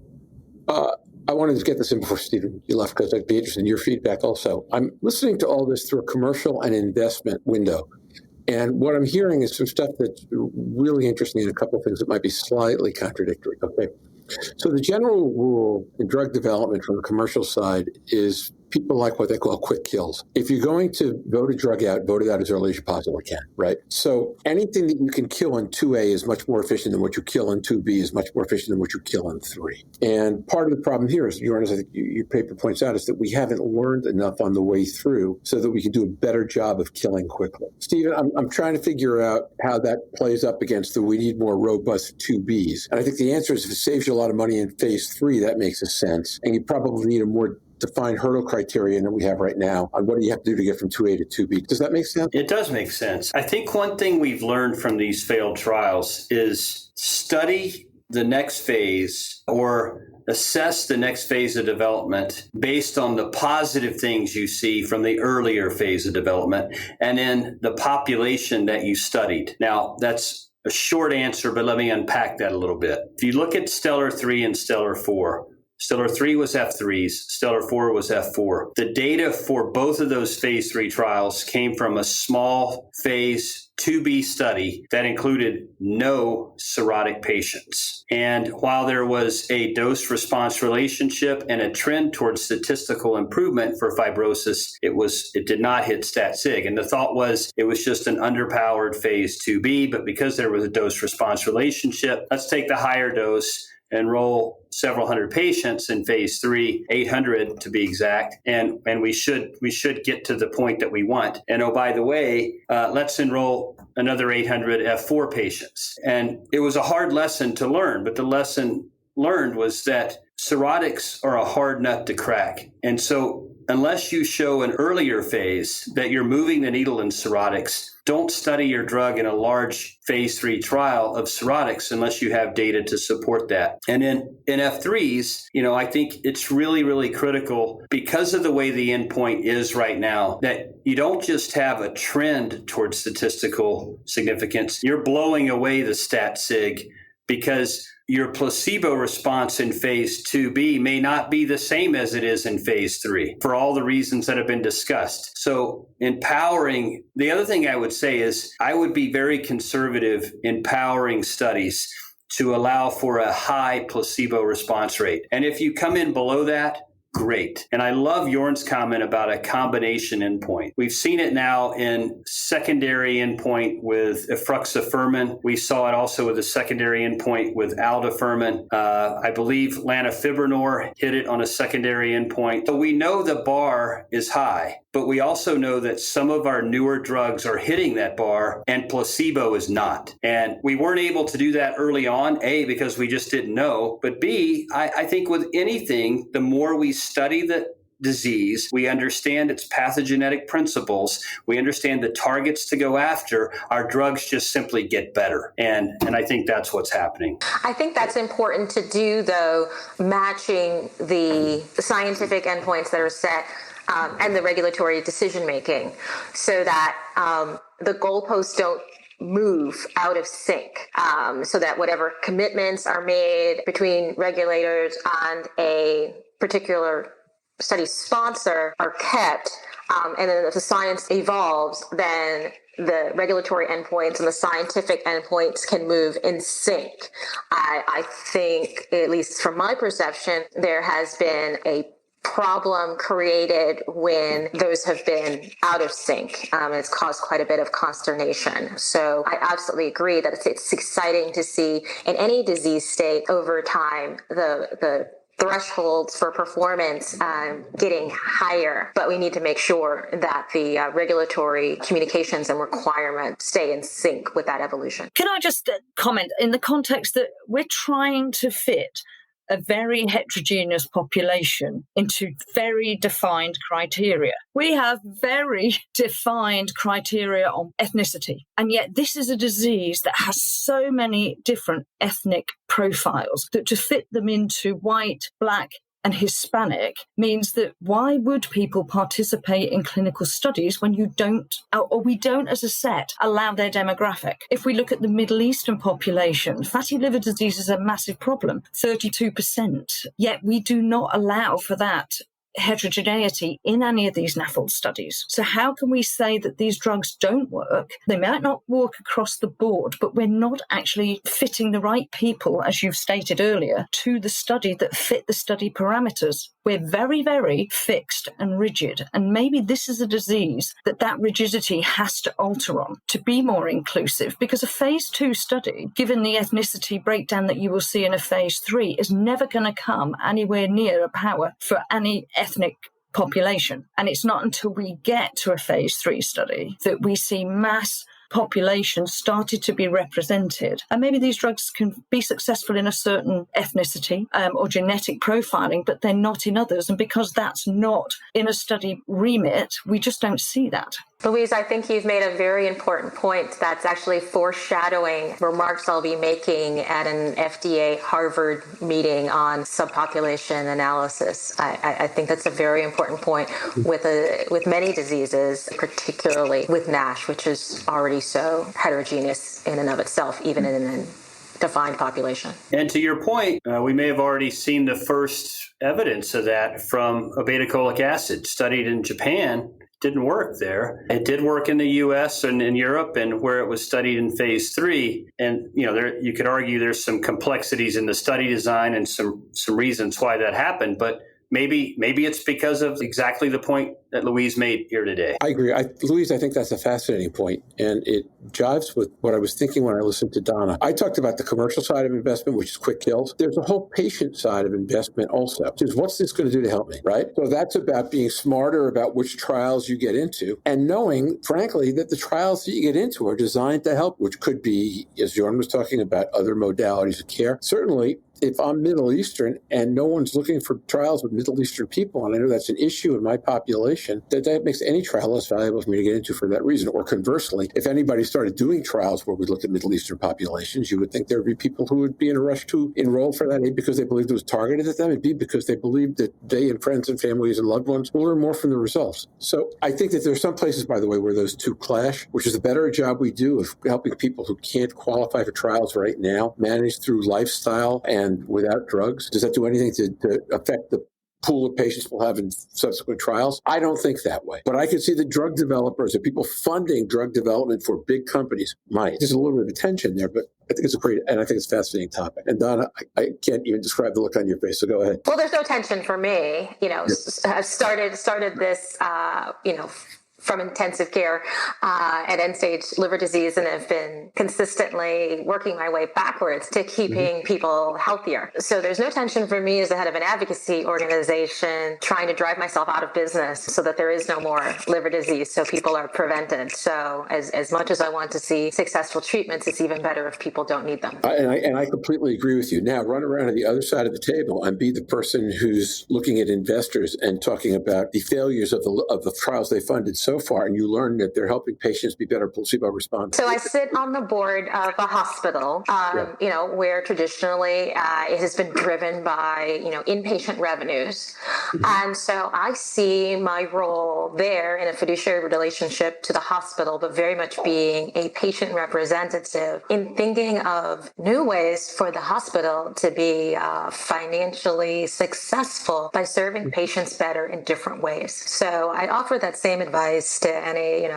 I wanted to get this in before, Stephen, you left, because I'd be interested in your feedback also. I'm listening to all this through a commercial and investment window. And what I'm hearing is some stuff that's really interesting and a couple of things that might be slightly contradictory. Okay. So the general rule in drug development from the commercial side is people like what they call quick kills. If you're going to vote a drug out, vote it out as early as you possibly can, right? So anything that you can kill in 2A is much more efficient than what you kill in 2B is much more efficient than what you kill in 3. And part of the problem here is, Jörn, as I think your paper points out, is that we haven't learned enough on the way through so that we can do a better job of killing quickly. Stephen, I'm trying to figure out how that plays up against the we need more robust 2Bs. And I think the answer is if it saves you a lot of money in phase 3, that makes a sense. And you probably need a more defined hurdle criterion that we have right now on what do you have to do to get from 2A to 2B. Does that make sense? It does make sense. I think one thing we've learned from these failed trials is study the next phase or assess the next phase of development based on the positive things you see from the earlier phase of development and in the population that you studied. Now, that's a short answer, but let me unpack that a little bit. If you look at Stellar 3 and Stellar 4, Stellar 3 was F3s, Stellar 4 was F4. The data for both of those phase 3 trials came from a small phase 2B study that included no cirrhotic patients. And while there was a dose-response relationship and a trend towards statistical improvement for fibrosis, it did not hit stat sig. And the thought was it was just an underpowered phase 2B, but because there was a dose-response relationship, let's take the higher dose, enroll several hundred patients in phase 3, 800 to be exact, and we should get to the point that we want. And oh, by the way, let's enroll another 800 F4 patients. And it was a hard lesson to learn, but the lesson learned was that cirrhotics are a hard nut to crack. And so unless you show an earlier phase that you're moving the needle in cirrhotics, don't study your drug in a large phase 3 trial of cirrhotics unless you have data to support that. And in F3s, I think it's really, really critical because of the way the endpoint is right now that you don't just have a trend towards statistical significance. You're blowing away the stat sig because your placebo response in phase 2B may not be the same as it is in phase 3 for all the reasons that have been discussed. So empowering, the other thing I would say is I would be very conservative in powering studies to allow for a high placebo response rate. And if you come in below that, great. And I love Jörn's comment about a combination endpoint. We've seen it now in secondary endpoint with efruxifermin. We saw it also with a secondary endpoint with aldafermin. I believe lanifibranor hit it on a secondary endpoint. So we know the bar is high, but we also know that some of our newer drugs are hitting that bar and placebo is not. And we weren't able to do that early on, A, because we just didn't know, but B, I think with anything, the more we study the disease, we understand its pathogenetic principles, we understand the targets to go after, our drugs just simply get better. And I think that's what's happening. I think that's important to do, though, matching the scientific endpoints that are set and the regulatory decision-making so that the goalposts don't move out of sync, so that whatever commitments are made between regulators and a particular study sponsor are kept, and then if the science evolves, then the regulatory endpoints and the scientific endpoints can move in sync. I think, at least from my perception, there has been a problem created when those have been out of sync. It's caused quite a bit of consternation. So I absolutely agree that it's exciting to see in any disease state over time the thresholds for performance getting higher, but we need to make sure that the regulatory communications and requirements stay in sync with that evolution. Can I just comment in the context that we're trying to fit a very heterogeneous population into very defined criteria. We have very defined criteria on ethnicity, and yet this is a disease that has so many different ethnic profiles that to fit them into white, black, and Hispanic means that why would people participate in clinical studies when you don't, or we don't as a set, allow their demographic? If we look at the Middle Eastern population, fatty liver disease is a massive problem, 32%, yet we do not allow for that heterogeneity in any of these NAFLD studies. So how can we say that these drugs don't work? They might not work across the board, but we're not actually fitting the right people, as you've stated earlier, to the study that fit the study parameters. We're very, very fixed and rigid. And maybe this is a disease that rigidity has to alter on to be more inclusive, because a phase 2 study, given the ethnicity breakdown that you will see in a phase 3, is never going to come anywhere near a power for any ethnic population. And it's not until we get to a phase 3 study that we see mass populations started to be represented. And maybe these drugs can be successful in a certain ethnicity or genetic profiling, but they're not in others. And because that's not in a study remit, we just don't see that. Louise, I think you've made a very important point that's actually foreshadowing remarks I'll be making at an FDA Harvard meeting on subpopulation analysis. I think that's a very important point with many diseases, particularly with NASH, which is already so heterogeneous in and of itself, even in a defined population. And to your point, we may have already seen the first evidence of that from obeticholic acid studied in Japan. Didn't work there. It did work in the U.S. and in Europe, and where it was studied in phase 3. And you could argue there's some complexities in the study design and some reasons why that happened. But maybe it's because of exactly the point that Louise made here today. I agree. Louise, I think that's a fascinating point, and it jives with what I was thinking when I listened to Donna. I talked about the commercial side of investment, which is quick kills. There's a whole patient side of investment also, which is what's this going to do to help me, right? So that's about being smarter about which trials you get into and knowing, frankly, that the trials that you get into are designed to help, which could be, as Jörn was talking about, other modalities of care. Certainly, if I'm Middle Eastern and no one's looking for trials with Middle Eastern people, and I know that's an issue in my population, that makes any trial less valuable for me to get into for that reason. Or conversely, if anybody started doing trials where we looked at Middle Eastern populations, you would think there would be people who would be in a rush to enroll for that, A, because they believed it was targeted at them, and B, because they believed that they and friends and families and loved ones will learn more from the results. So I think that there's some places, by the way, where those two clash, which is a better job we do of helping people who can't qualify for trials right now manage through lifestyle and without drugs. Does that do anything to affect the pool of patients we'll have in subsequent trials? I don't think that way. But I can see the drug developers and people funding drug development for big companies might. There's a little bit of tension there, but I think it's a great, and I think it's a fascinating topic. And Donna, I can't even describe the look on your face, so go ahead. Well, there's no tension for me. I've started this, from intensive care at end-stage liver disease, and have been consistently working my way backwards to keeping people healthier. So there's no tension for me as the head of an advocacy organization trying to drive myself out of business so that there is no more liver disease, so people are prevented. So as much as I want to see successful treatments, it's even better if people don't need them. And I completely agree with you. Now, run around to the other side of the table and be the person who's looking at investors and talking about the failures of the trials they funded so far, and you learn that they're helping patients be better placebo responders. So I sit on the board of a hospital, where traditionally it has been driven by, inpatient revenues. And so I see my role there in a fiduciary relationship to the hospital, but very much being a patient representative in thinking of new ways for the hospital to be financially successful by serving patients better in different ways. So I offer that same advice to any,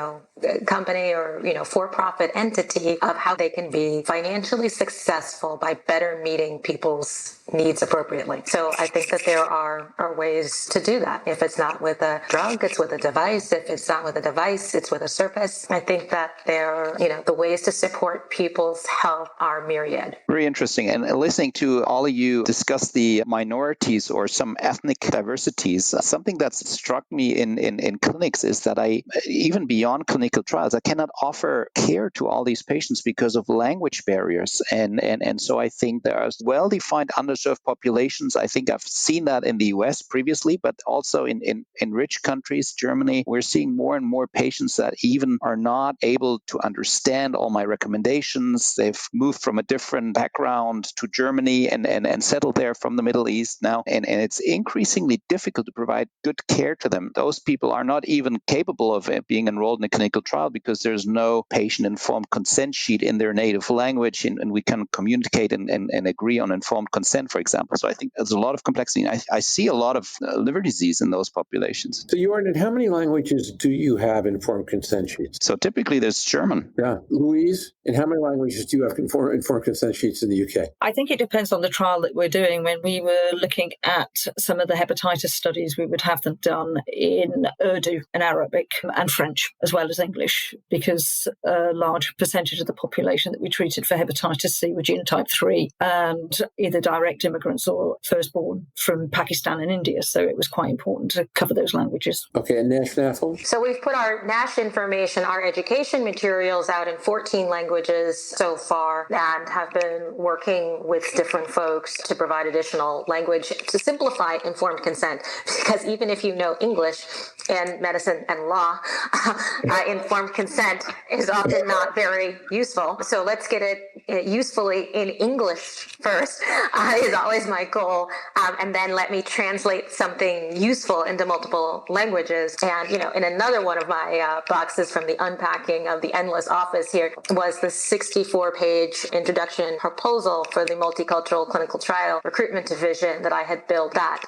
company or, for-profit entity of how they can be financially successful by better meeting people's needs appropriately. So I think that there are ways to do that. If it's not with a drug, it's with a device. If it's not with a device, it's with a service. I think that the ways to support people's health are myriad. Very interesting. And listening to all of you discuss the minorities or some ethnic diversities, something that's struck me in clinics is that even beyond clinical trials, I cannot offer care to all these patients because of language barriers. And so I think there are well-defined underserved populations. I think I've seen that in the US previously, but also in rich countries, Germany, we're seeing more and more patients that even are not able to understand all my recommendations. They've moved from a different background to Germany and settled there from the Middle East now. And it's increasingly difficult to provide good care to them. Those people are not even capable of being enrolled in a clinical trial because there's no patient-informed consent sheet in their native language, and we can communicate and agree on informed consent, for example. So I think there's a lot of complexity. I see a lot of liver disease in those populations. So, Jörn, in how many languages do you have informed consent sheets? So typically there's German. Yeah. Louise, in how many languages do you have informed consent sheets in the UK? I think it depends on the trial that we're doing. When we were looking at some of the hepatitis studies, we would have them done in Urdu and Arabic and French, as well as English, because a large percentage of the population that we treated for hepatitis C were genotype 3 and either direct immigrants or firstborn from Pakistan and India. So it was quite important to cover those languages. Okay, and NASH NAFL? So we've put our NASH information, our education materials out in 14 languages so far, and have been working with different folks to provide additional language to simplify informed consent. Because even if you know English and medicine and law, informed consent is often not very useful. So let's get it usefully in English first, is always my goal. And then let me translate something useful into multiple languages. And, in another one of my boxes from the unpacking of the endless office here was the 64-page introduction proposal for the multicultural clinical trial recruitment division that I had built that,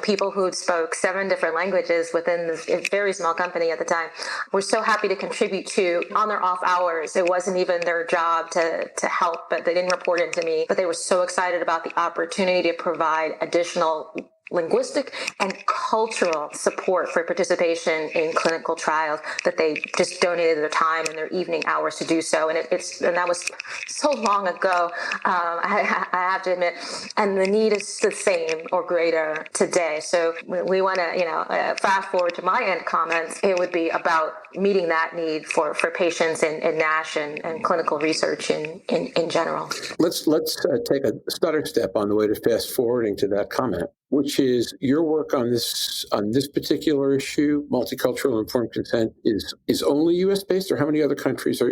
people who spoke 7 different languages within this very small company at the time were so happy to contribute to on their off hours. It wasn't even their job to help, but they didn't report it to me. But they were so excited about the opportunity to provide additional linguistic and cultural support for participation in clinical trials, that they just donated their time and their evening hours to do so. And and that was so long ago, I have to admit, and the need is the same or greater today. So we want to, fast forward to my end comments, it would be about meeting that need for patients in NASH and clinical research in general. Let's take a stutter step on the way to fast forwarding to that comment, which is your work on this particular issue. Multicultural informed consent is only U.S. based, or how many other countries how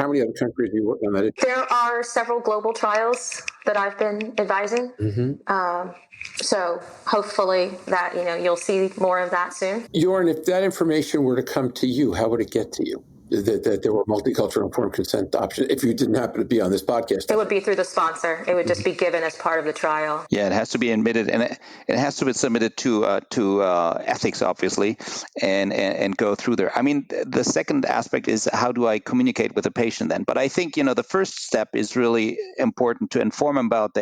many other countries are you working on that issue? There are several global trials that I've been advising. Mm-hmm. So hopefully that you'll see more of that soon. Jörn, if that information were to come to you, how would it get to you? That there were multicultural informed consent options, if you didn't happen to be on this podcast? It would be through the sponsor. It would just be given as part of the trial. Yeah, it has to be admitted, and it has to be submitted to ethics, obviously, and go through there. I mean, the second aspect is, how do I communicate with the patient then? But I think, the first step is really important, to inform him about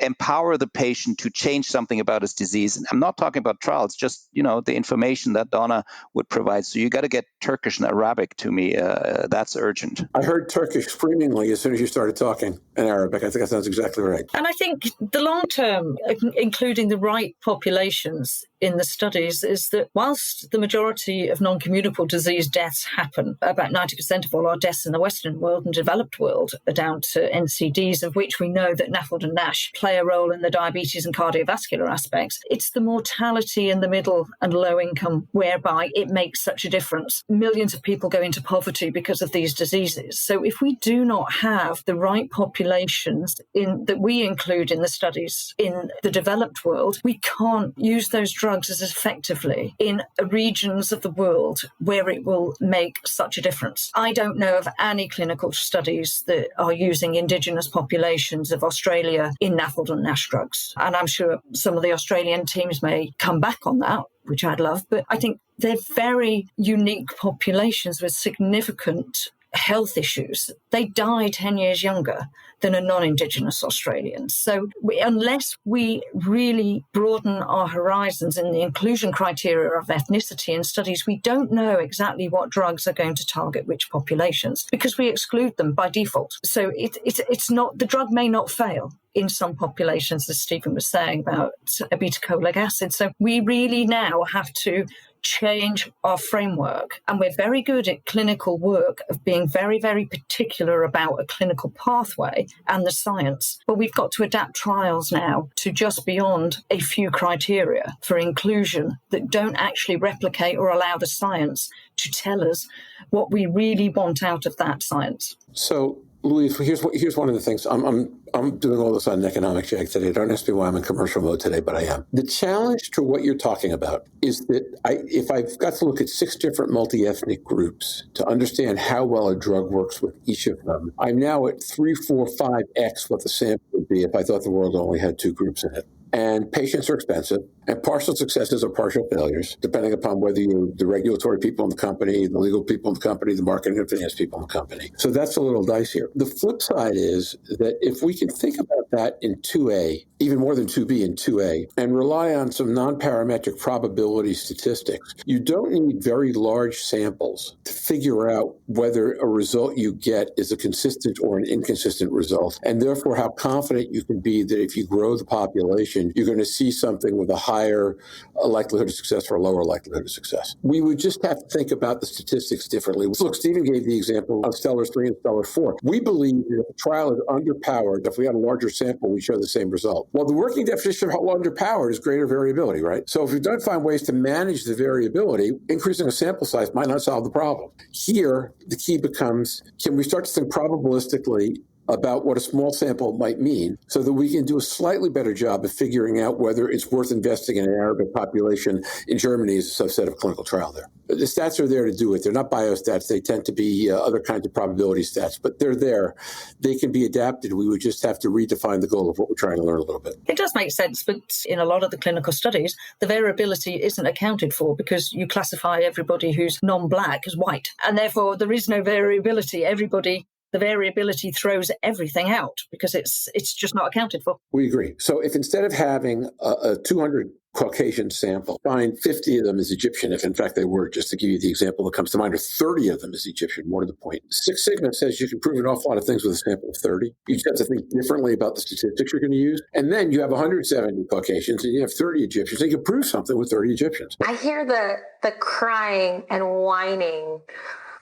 empower the patient to change something about his disease. And I'm not talking about trials, just, the information that Donna would provide. So you got to get Turkish and Arabic to me. That's urgent. I heard Turkish screamingly as soon as you started talking in Arabic. I think that sounds exactly right. And I think the long term, including the right populations in the studies, is that whilst the majority of non-communicable disease deaths happen, about 90% of all our deaths in the Western world and developed world are down to NCDs, of which we know that NAFLD and NASH play a role in the diabetes and cardiovascular aspects. It's the mortality in the middle and low income whereby it makes such a difference. Millions of people go into poverty because of these diseases. So if we do not have the right populations that we include in the studies in the developed world, we can't use those drugs as effectively in regions of the world where it will make such a difference. I don't know of any clinical studies that are using indigenous populations of Australia in NAFLD and NASH drugs. And I'm sure some of the Australian teams may come back on that, which I'd love. But I think they're very unique populations with significant health issues. They die 10 years younger than a non-Indigenous Australian. So unless we really broaden our horizons in the inclusion criteria of ethnicity in studies, we don't know exactly what drugs are going to target which populations, because we exclude them by default. So it's not, the drug may not fail in some populations, as Stephen was saying about obeticholic acid. So we really now have to change our framework. And we're very good at clinical work of being very, very particular about a clinical pathway and the science. But we've got to adapt trials now to just beyond a few criteria for inclusion that don't actually replicate or allow the science to tell us what we really want out of that science. So, Louise, here's one of the things. I'm doing all this on an economic check today. Don't ask me why I'm in commercial mode today, but I am. The challenge to what you're talking about is that if I've got to look at 6 different multi-ethnic groups to understand how well a drug works with each of them, I'm now at 3, 4, 5x what the sample would be if I thought the world only had 2 groups in it. And patients are expensive, and partial successes are partial failures, depending upon whether you're the regulatory people in the company, the legal people in the company, the marketing and finance people in the company. So that's a little dicier. The flip side is that if we can think about that in 2A, even more than 2B and 2A, and rely on some non-parametric probability statistics, you don't need very large samples to figure out whether a result you get is a consistent or an inconsistent result, and therefore how confident you can be that if you grow the population, you're going to see something with a higher likelihood of success or a lower likelihood of success. We would just have to think about the statistics differently. Look, Stephen gave the example of Stellar 3 and Stellar 4. We believe that if a trial is underpowered, if we had a larger sample, we show the same result. Well, the working definition of underpowered is greater variability, right? So if we don't find ways to manage the variability, increasing a sample size might not solve the problem. Here, the key becomes, can we start to think probabilistically about what a small sample might mean so that we can do a slightly better job of figuring out whether it's worth investing in an Arabic population in Germany as a subset of clinical trial there. The stats are there to do it. They're not biostats. They tend to be other kinds of probability stats, but they're there. They can be adapted. We would just have to redefine the goal of what we're trying to learn a little bit. It does make sense, but in a lot of the clinical studies, the variability isn't accounted for because you classify everybody who's non-black as white, and therefore there is no variability. Everybody the variability throws everything out because it's just not accounted for. We agree. So if instead of having a 200 Caucasian sample, find 50 of them as Egyptian, if in fact they were, just to give you the example that comes to mind, or 30 of them as Egyptian, more to the point. Six Sigma says you can prove an awful lot of things with a sample of 30. You just have to think differently about the statistics you're going to use. And then you have 170 Caucasians and you have 30 Egyptians. And you can prove something with 30 Egyptians. I hear the crying and whining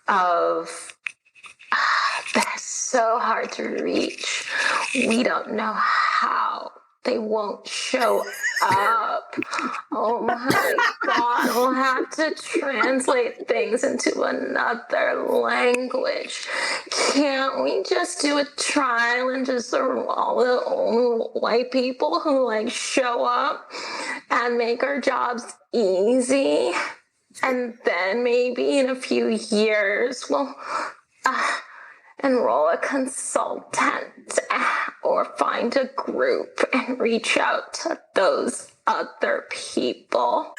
of, they're so hard to reach. We don't know how. They won't show up. Oh my God, we'll have to translate things into another language. Can't we just do a trial and just all the old white people who show up and make our jobs easy? And then maybe in a few years we'll enroll a consultant or find a group and reach out to those other people.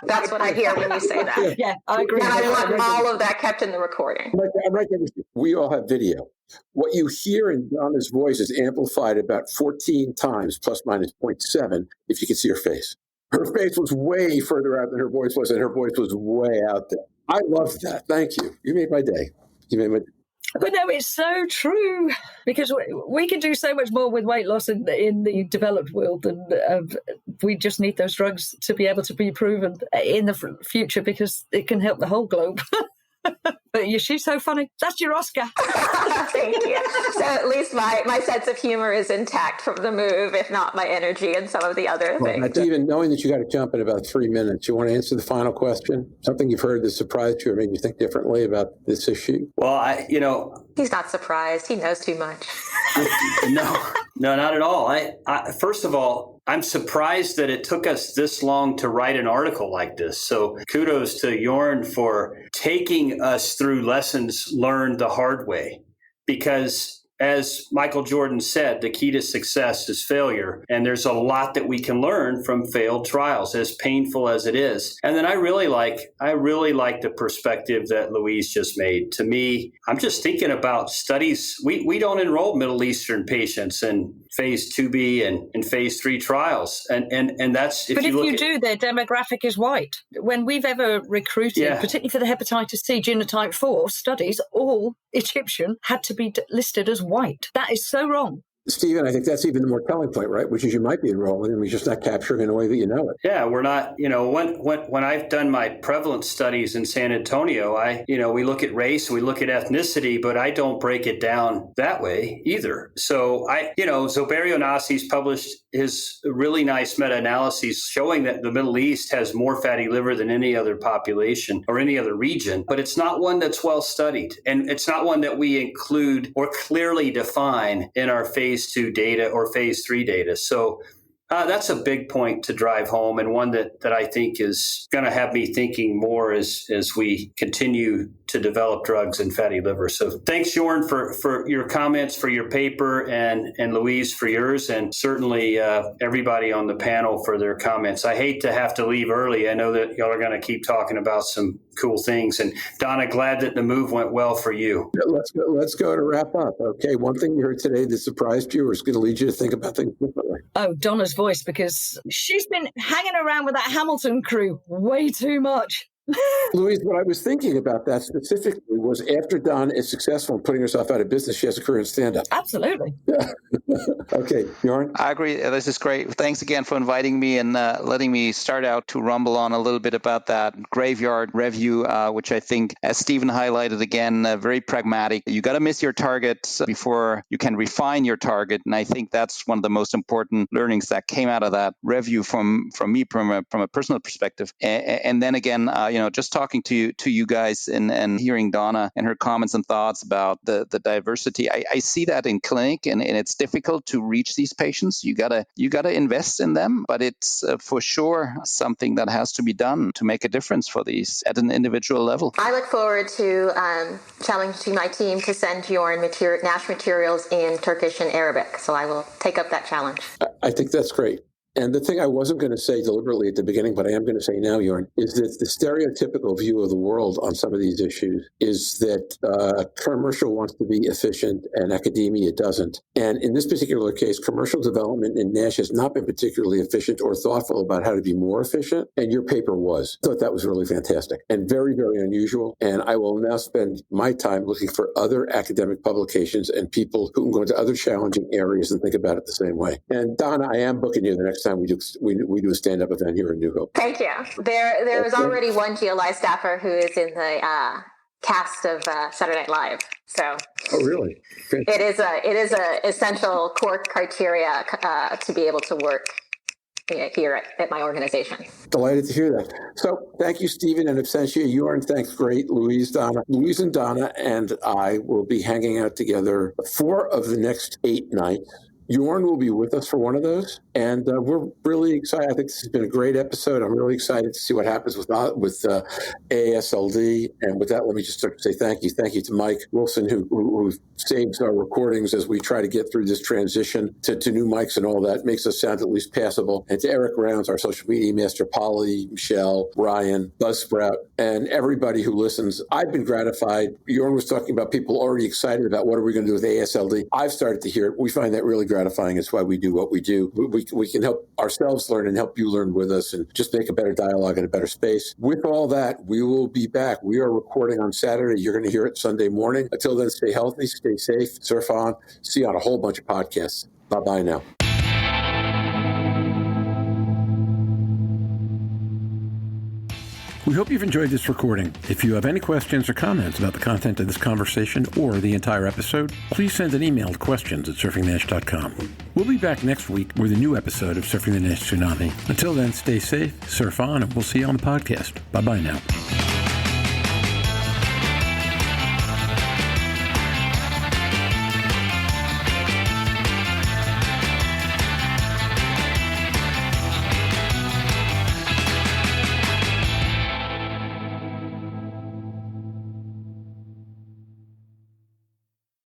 That's what I hear when you say that. Yeah, I agree. And I want all of that kept in the recording. I'm right there with you. We all have video. What you hear in Donna's voice is amplified about 14 times, plus minus 0.7, if you can see her face. Her face was way further out than her voice was, and her voice was way out there. I loved that. Thank you. You made my day. But no, it's so true, because we can do so much more with weight loss in the developed world, and we just need those drugs to be able to be proven in the future, because it can help the whole globe. But she's so funny. That's your Oscar. Thank you. So at least my sense of humor is intact from the move, if not my energy and some of the other things. Even knowing that you got to jump in about 3 minutes, you want to answer the final question? Something you've heard that surprised you or made you think differently about this issue? Well, He's not surprised. He knows too much. No, not at all. I first of all, I'm surprised that it took us this long to write an article like this. So kudos to Jörn for taking us through lessons learned the hard way. Because as Michael Jordan said, the key to success is failure. And there's a lot that we can learn from failed trials, as painful as it is. And then I really like the perspective that Louise just made. To me, I'm just thinking about studies. We don't enroll Middle Eastern patients in phase 2B and phase 3 trials. And that's, if you do, their demographic is white. When we've ever recruited, particularly for the hepatitis C genotype 4 studies, all Egyptian had to be listed as white. That is so wrong. Stephen, I think that's even the more telling point, right? Which is you might be enrolling and we're just not capturing in a way that you know it. Yeah, we're not, when I've done my prevalence studies in San Antonio, we look at race and we look at ethnicity, but I don't break it down that way either. So Zobario Nasi's published his really nice meta-analyses showing that the Middle East has more fatty liver than any other population or any other region, but it's not one that's well studied. And it's not one that we include or clearly define in our phase 2 data or phase 3 data. So that's a big point to drive home, and one that I think is going to have me thinking more as we continue to develop drugs in fatty liver. So thanks, Jörn, for your comments, for your paper, and Louise for yours, and certainly everybody on the panel for their comments. I hate to have to leave early. I know that y'all are going to keep talking about some cool things. And Donna, glad that the move went well for you. Let's go to wrap up. Okay, one thing you heard today that surprised you or is going to lead you to think about things differently. Oh, Donna's voice, because she's been hanging around with that Hamilton crew way too much. Louise, what I was thinking about that specifically was after Donna is successful in putting herself out of business, she has a career in stand-up. Absolutely. Yeah. Okay, Jörn? I agree. This is great. Thanks again for inviting me and letting me start out to rumble on a little bit about that graveyard review, which I think, as Stephen highlighted again, very pragmatic. You got to miss your target before you can refine your target. And I think that's one of the most important learnings that came out of that review from me from a personal perspective. And then again, just talking to you guys and hearing Donna and her comments and thoughts about the diversity, I see that in clinic, and it's difficult to reach these patients. You gotta invest in them, but it's for sure something that has to be done to make a difference for these at an individual level. I look forward to challenging my team to send Jörn NASH materials in Turkish and Arabic, so I will take up that challenge. I think that's great. And the thing I wasn't going to say deliberately at the beginning, but I am going to say now, Jörn, is that the stereotypical view of the world on some of these issues is that commercial wants to be efficient and academia doesn't. And in this particular case, commercial development in NASH has not been particularly efficient or thoughtful about how to be more efficient. And your paper was. I thought that was really fantastic and very, very unusual. And I will now spend my time looking for other academic publications and people who can go into other challenging areas and think about it the same way. And Donna, I am booking you the next time we do a stand-up event here in New Hope. Thank you. There is already one GLI staffer who is in the cast of Saturday Night Live. So, oh, really? Great. It is a essential core criteria to be able to work here at my organization. Delighted to hear that. So thank you, Stephen and Absentia. Jörn, thanks. Great. Louise and Donna and I will be hanging out together 4 of the next 8 nights. Jörn will be with us for one of those, and we're really excited. I think this has been a great episode. I'm really excited to see what happens with AASLD. And with that, let me just start to say thank you. Thank you to Mike Wilson, who saves our recordings as we try to get through this transition to new mics and all that. Makes us sound at least passable. And to Eric Rounds, our social media master, Polly, Michelle, Ryan, Buzzsprout, and everybody who listens. I've been gratified. Jörn was talking about people already excited about what are we going to do with AASLD. I've started to hear it. We find that really gratifying. It's why we do what we do. We can help ourselves learn and help you learn with us and just make a better dialogue and a better space. With all that, we will be back. We are recording on Saturday. You're going to hear it Sunday morning. Until then, stay healthy, stay safe, surf on. See you on a whole bunch of podcasts. Bye-bye now. We hope you've enjoyed this recording. If you have any questions or comments about the content of this conversation or the entire episode, please send an email to questions@surfingnash.com. We'll be back next week with a new episode of Surfing the NASH Tsunami. Until then, stay safe, surf on, and we'll see you on the podcast. Bye-bye now.